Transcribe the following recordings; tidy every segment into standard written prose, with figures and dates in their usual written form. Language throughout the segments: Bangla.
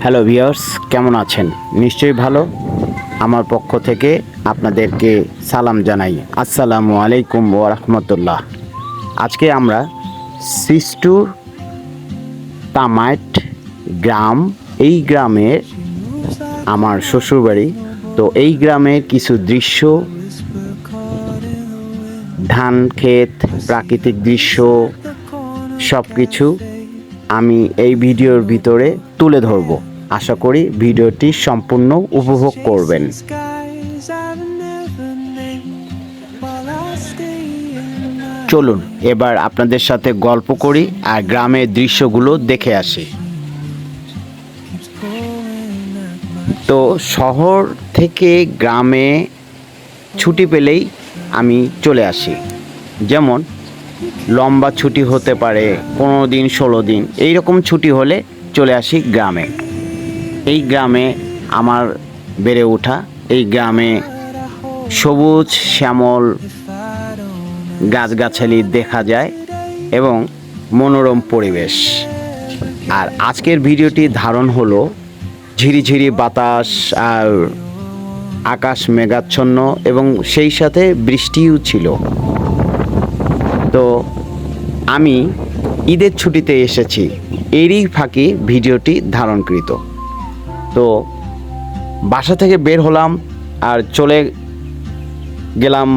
হ্যালো ভিউয়ার্স, কেমন আছেন? নিশ্চয়ই ভালো। আমার পক্ষ থেকে আপনাদেরকে সালাম জানাই। আসসালামু আলাইকুম ওয়া রাহমাতুল্লাহ। আজকে আমরা সিস্টুর তামাইট গ্রাম, এই গ্রামে আমার শ্বশুরবাড়ি। তো এই গ্রামের কিছু দৃশ্য, ধান ক্ষেত, প্রাকৃতিক দৃশ্য সব কিছু আমি এই ভিডিওর ভিতরে তুলে ধরব। আশা করি ভিডিওটি সম্পূর্ণ উপভোগ করবেন। চলুন এবার আপনাদের সাথে গল্প করি আর গ্রামের দৃশ্যগুলো দেখে আসি। তো শহর থেকে গ্রামে ছুটি পেলেই আমি চলে আসি। যেমন লম্বা ছুটি হতে পারে 15 দিন 16 দিন, এইরকম ছুটি হলে চলে আসি গ্রামে। এই গ্রামে আমার বেড়ে ওঠা, এই গ্রামে সবুজ শ্যামল গাছগাছালি দেখা যায় এবং মনোরম পরিবেশ। আর আজকের ভিডিওটি ধারণ হলো ঝিরিঝিরি বাতাস আর আকাশ মেঘাচ্ছন্ন এবং সেই সাথে বৃষ্টিও ছিল। তো আমি ঈদের ছুটিতে এসেছি, এরই ফাঁকে ভিডিওটি ধারণকৃত। তো বাসা থেকে বের হলাম আর চলে গেলাম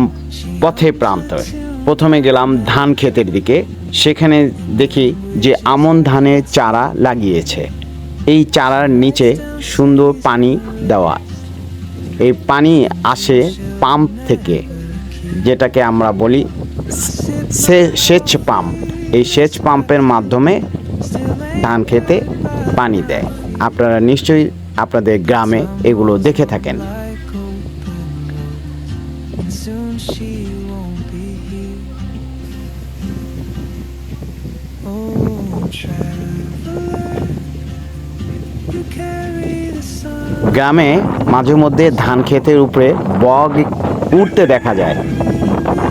পথে প্রান্তরে। প্রথমে গেলাম ধান ক্ষেতের দিকে। সেখানে দেখি যে আমন ধানের চারা লাগিয়েছে। এই চারার নিচে সুন্দর পানি দেওয়া। এই পানি আসে পাম্প থেকে, যেটাকে আমরা বলি সেচ পাম্প। এই সেচ পাম্পের মাধ্যমে ধান খেতে পানি দেয়। আপনারা নিশ্চয়ই আপনাদের গ্রামে এগুলো দেখে থাকেন। গ্রামে মাঝে মধ্যে ধান ক্ষেতের উপরে বক উঠতে দেখা যায়।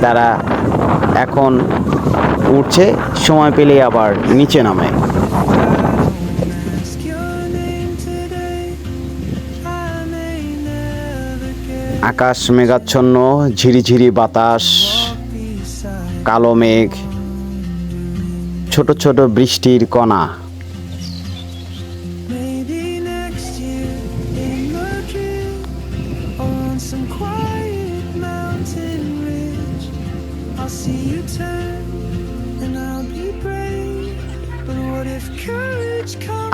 তারা এখন উঠছে, সময় পেলে আবার নিচে নামে। আকাশ মেঘাচ্ছন্ন, ঝিরিঝিরি বাতাস, কালো মেঘ, ছোট ছোট বৃষ্টির কণা।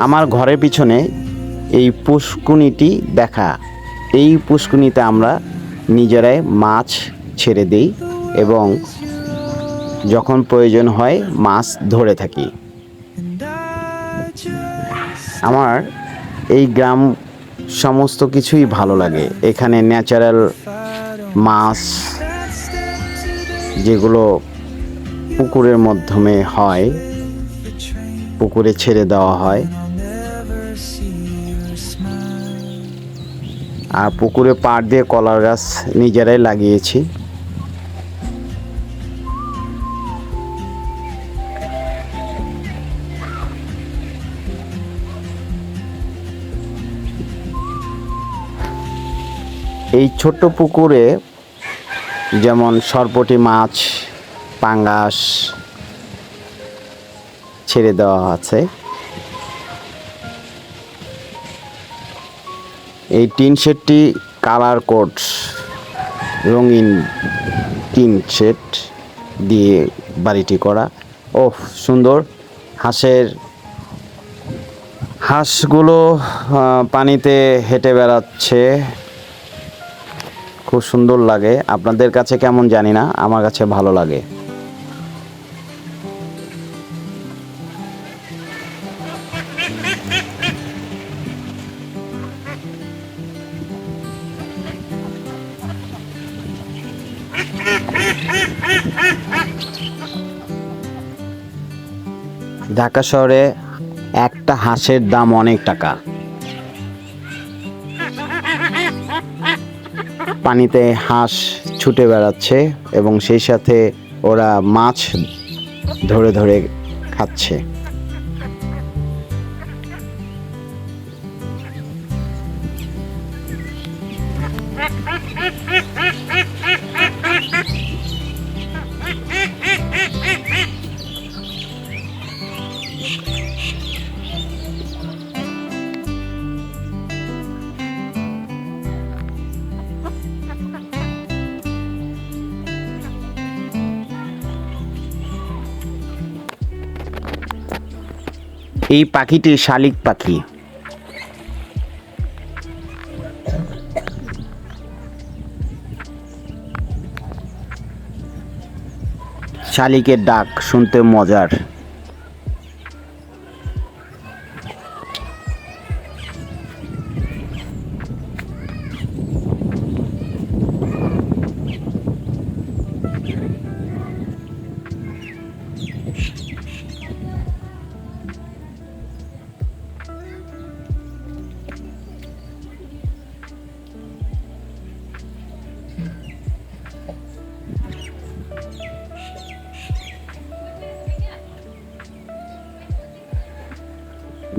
আমার ঘরের পিছনে এই পুষ্কুনিটি দেখা। এই পুষ্কুনিতে আমরা নিজেরাই মাছ ছেড়ে দিই এবং যখন প্রয়োজন হয় মাছ ধরে থাকি। আমার এই গ্রাম সমস্ত কিছুই ভালো লাগে। এখানে ন্যাচারাল মাছ, যেগুলো পুকুরের মাধ্যমে হয়, পুকুরে ছেড়ে দেওয়া হয়। আর পুকুরে পাড় দিয়ে কলার গাছ নিজেরাই লাগিয়েছি। এই ছোট্ট পুকুরে যেমন সরপুঁটি মাছ, পাঙ্গাস ছেড়ে দেওয়া আছে। এই টিন শেডটি কালার কোড, রঙিন টিন শেড দিয়ে বাড়িটি করা। ওহ, সুন্দর। হাঁসগুলো পানিতে হেঁটে বেড়াচ্ছে, খুব সুন্দর লাগে। আপনাদের কাছে কেমন জানি না, আমার কাছে ভালো লাগে। ঢাকা শহরে একটা হাঁসের দাম অনেক টাকা। পানিতে হাঁস ছুটে বেড়াচ্ছে এবং সেই সাথে ওরা মাছ ধরে ধরে খাচ্ছে। এই পাখিটি শালিক পাখি। শালিকের ডাক শুনতে মজার।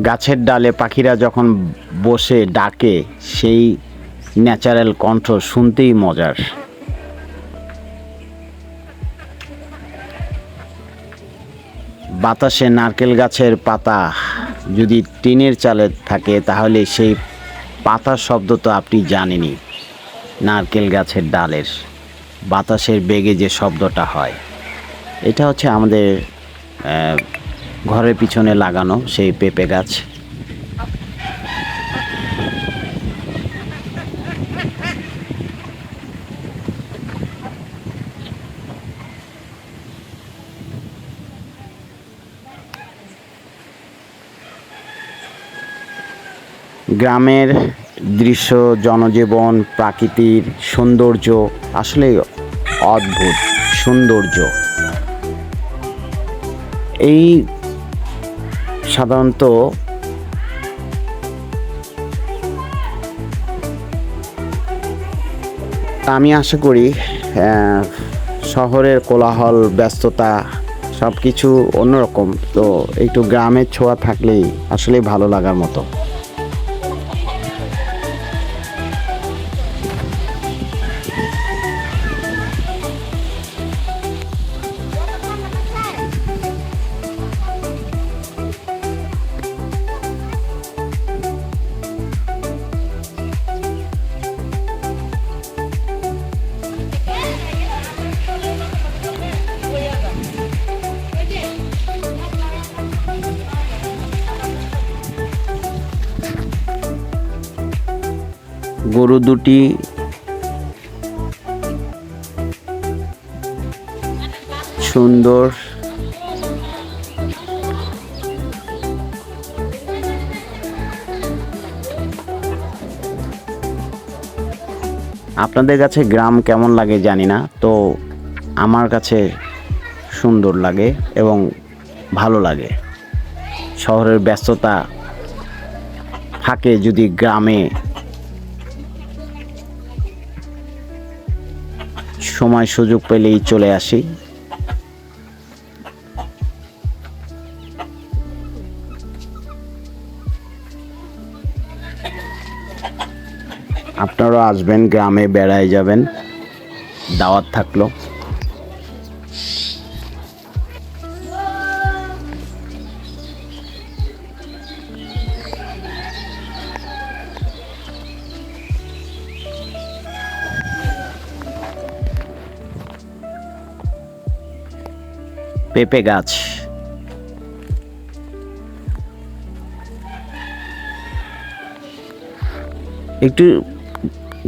গাছের ডালে পাখিরা যখন বসে ডাকে, সেই ন্যাচারাল কণ্ঠ শুনতেই মজার। বাতাসে নারকেল গাছের পাতা যদি টিনের চালে থাকে তাহলে সেই পাতার শব্দ তো আপনি জানেনই। নারকেল গাছের ডালের বাতাসের বেগে যে শব্দটা হয়, এটা হচ্ছে আমাদের ঘরের পিছনে লাগানো সেই পেঁপে গাছ। গ্রামের দৃশ্য, জনজীবন, প্রাকৃতিক সৌন্দর্য আসলে অদ্ভুত সৌন্দর্য। এই সাধারণত আমি আশা করি শহরের কোলাহল, ব্যস্ততা সব কিছু অন্যরকম, তো একটু গ্রামের ছোঁয়া থাকলেই আসলেই ভালো লাগার মতো। গরু দুটি সুন্দর। আপনাদের কাছে গ্রাম কেমন লাগে জানি না, তো আমার কাছে সুন্দর লাগে এবং ভালো লাগে। শহরের ব্যস্ততা ফাঁকে যদি গ্রামে সময় সুযোগ পেলেই চলে আসি। আপনারাও আসবেন, গ্রামে বেড়ায় যাবেন, দাওয়াত থাকলো। পেঁপে গাছ, একটু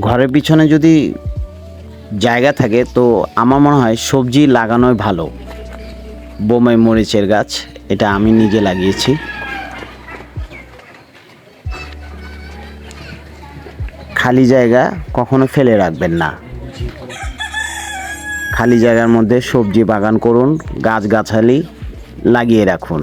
ঘরের পিছনে যদি জায়গা থাকে তো আমার মনে হয় সবজি লাগানোই ভালো। বোম্বাই মরিচের গাছ, এটা আমি নিজে লাগিয়েছি। খালি জায়গা কখনো ফেলে রাখবেন না। খালি জায়গার মধ্যে সবজি বাগান করুন, গাছগাছালি লাগিয়ে রাখুন।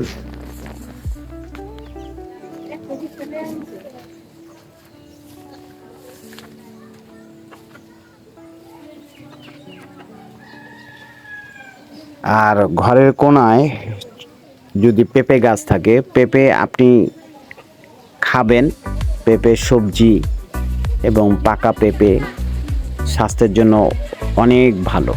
আর ঘরের কোনায় যদি পেঁপে গাছ থাকে, পেঁপে আপনি খাবেন, পেঁপে সবজি এবং পাকা পেঁপে স্বাস্থ্যের জন্য অনেক ভালো।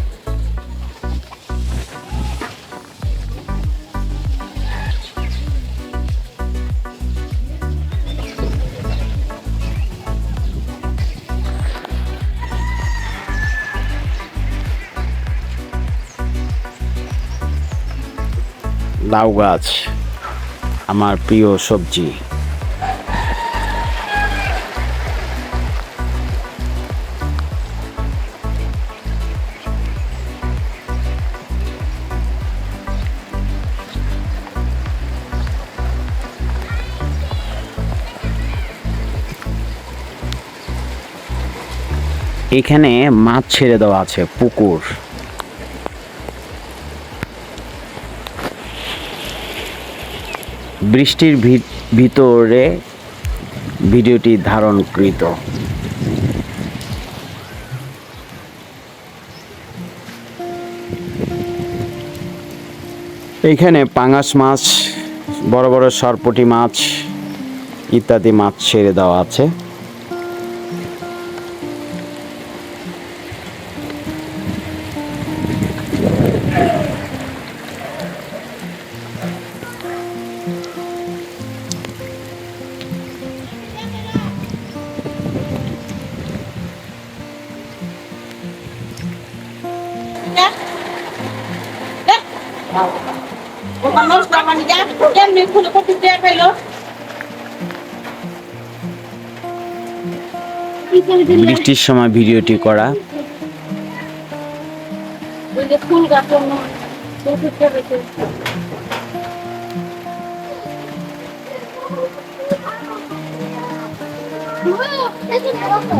লাউ গাছ আমার প্রিয় সবজি। এখানে মাছ ছেড়ে দেওয়া আছে, পুকুর। বৃষ্টির ভিতরে ভিডিওটি ধারণকৃত। এইখানে পাঙাশ মাছ, বড় বড় সরপুঁটি মাছ ইত্যাদি মাছ ছেড়ে দেওয়া আছে। বৃষ্টির সময় ভিডিওটি করা।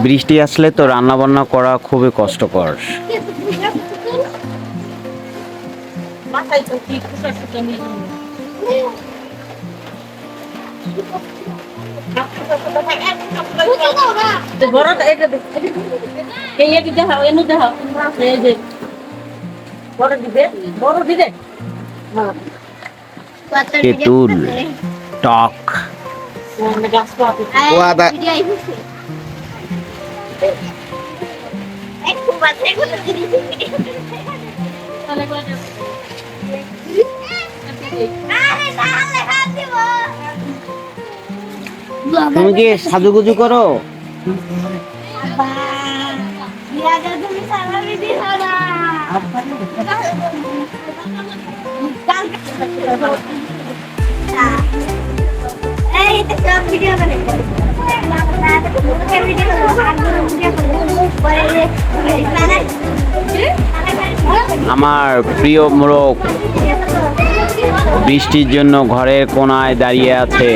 বৃষ্টি আসলে তো রান্না বান্না করা খুবই কষ্টকর। তেঁতুল, টক, তুমি কি সাজুগুজু করো? আমার প্রিয় মোরগ বৃষ্টির জন্য ঘরের কোনায় দাঁড়িয়ে আছে।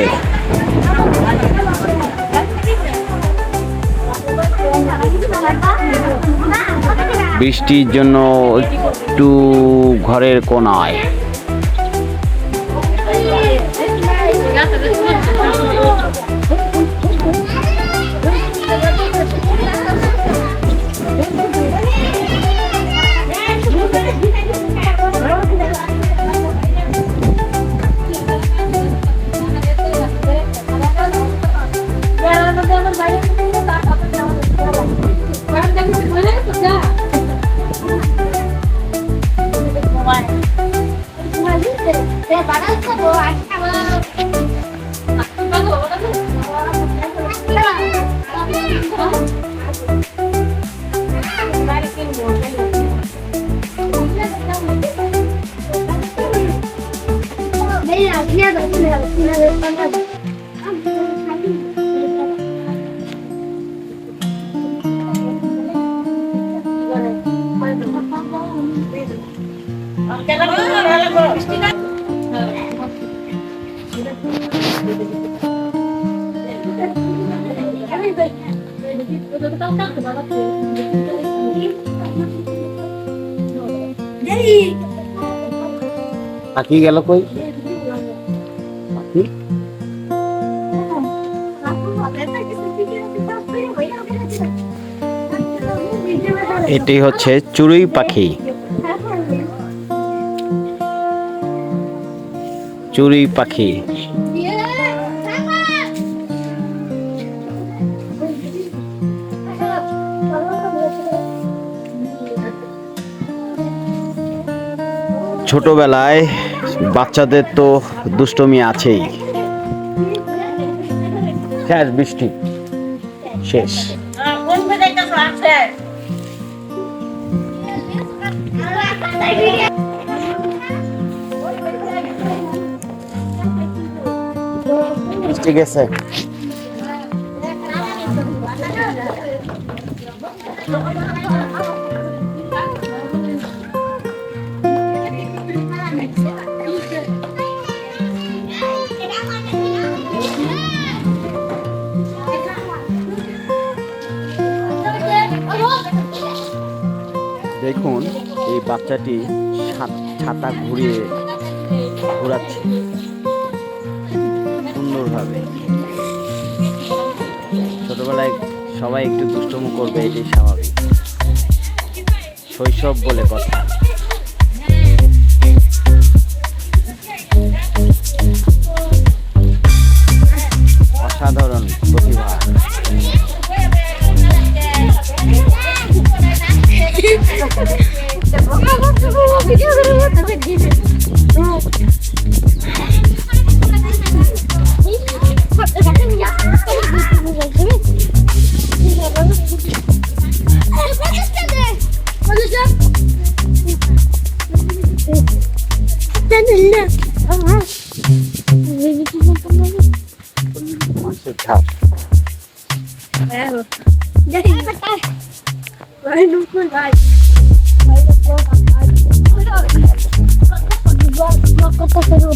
বৃষ্টির জন্য একটু ঘরের কোনায়। পাখি গেল কই? এটি হচ্ছে চড়ুই পাখি। চড়ুই পাখি ছোটবেলায় বাচ্চাদের তো দুষ্টমি আছেই। শেষ বৃষ্টি শেষ। ঠিক আছে, দেখুন এই বাচ্চাটি ছাতা ঘোরাচ্ছে সুন্দরভাবে। ছোটবেলায় সবাই একটু দুষ্টুমি করবে, এটাই স্বাভাবিক, শৈশব বলে কথা। অসাধারণ প্রতিভা।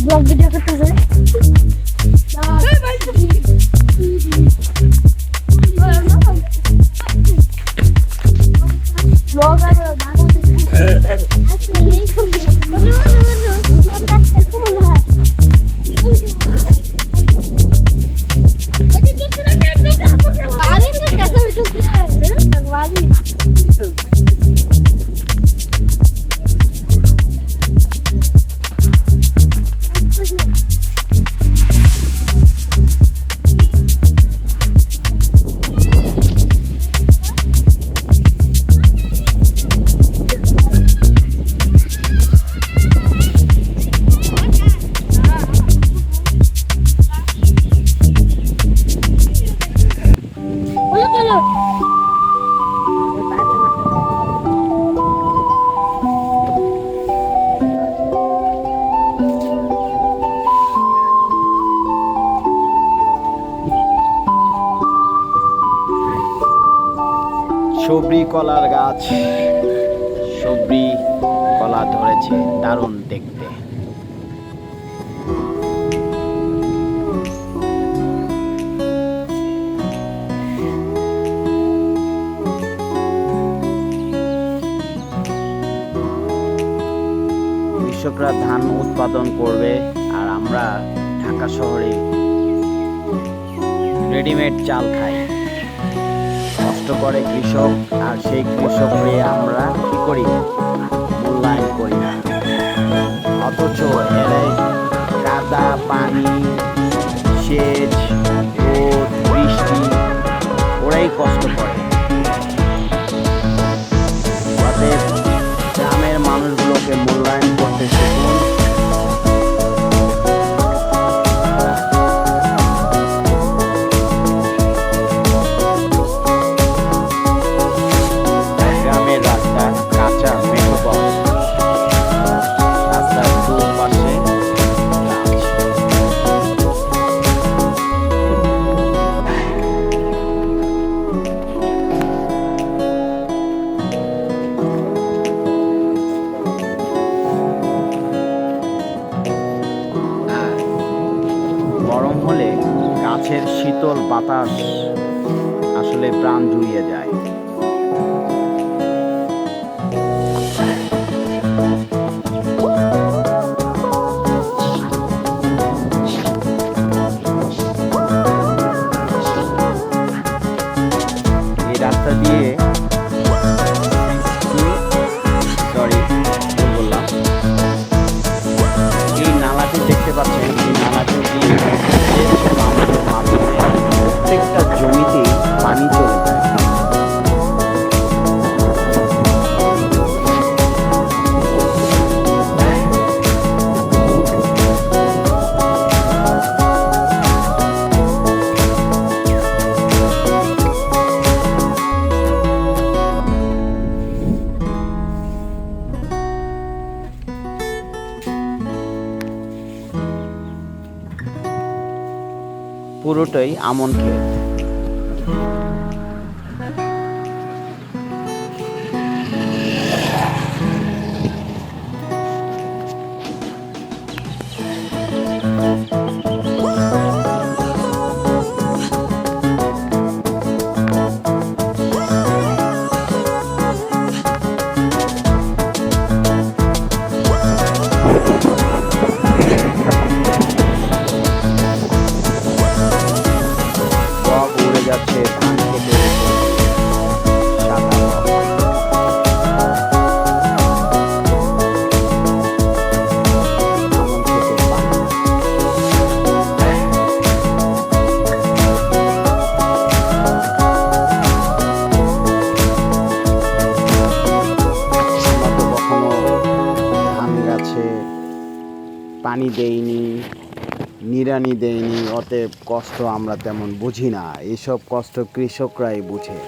ब्लॉग वीडियो करते हैं সবরি কলার গাছ, সবরি কলা ধরেছে, দারুণ দেখতে। কৃষকরা ধান উৎপাদন করবে আর আমরা ঢাকা শহরে রেডিমেড চাল খাই। কষ্ট করে কৃষক, আর সেই কৃষককে আমরা কি করি? মূল্যায়ন করি না। অথচ এরা কাদা, পানি, সেচ, রোদ, বৃষ্টি ওরাই কষ্ট করে। তাদের গ্রামের মানুষগুলোকে মূল্যায়ন করতে শিখুন। গরম হলে গাছের শীতল বাতাস আসলে প্রাণ জুড়িয়ে যায়। এই রাস্তা দিয়ে এই নালাটি দেখতে পাচ্ছেন, এই নালাটি দিয়ে প্রত্যেকটা জমিতে পানি চলে যায়। পুরোটাই আমন ক্ষেত। সব উড়ে যাচ্ছে ধান খেতের উপর দিয়ে, সাদা বক। আমন খেতের পানি। আমরা তো কখনো ধান গাছে পানি দেইনি, নিড়ানি দেয়নি, অতএব কষ্ট আমরা তেমন বুঝি না। এইসব কষ্ট কৃষকরাই বুঝে।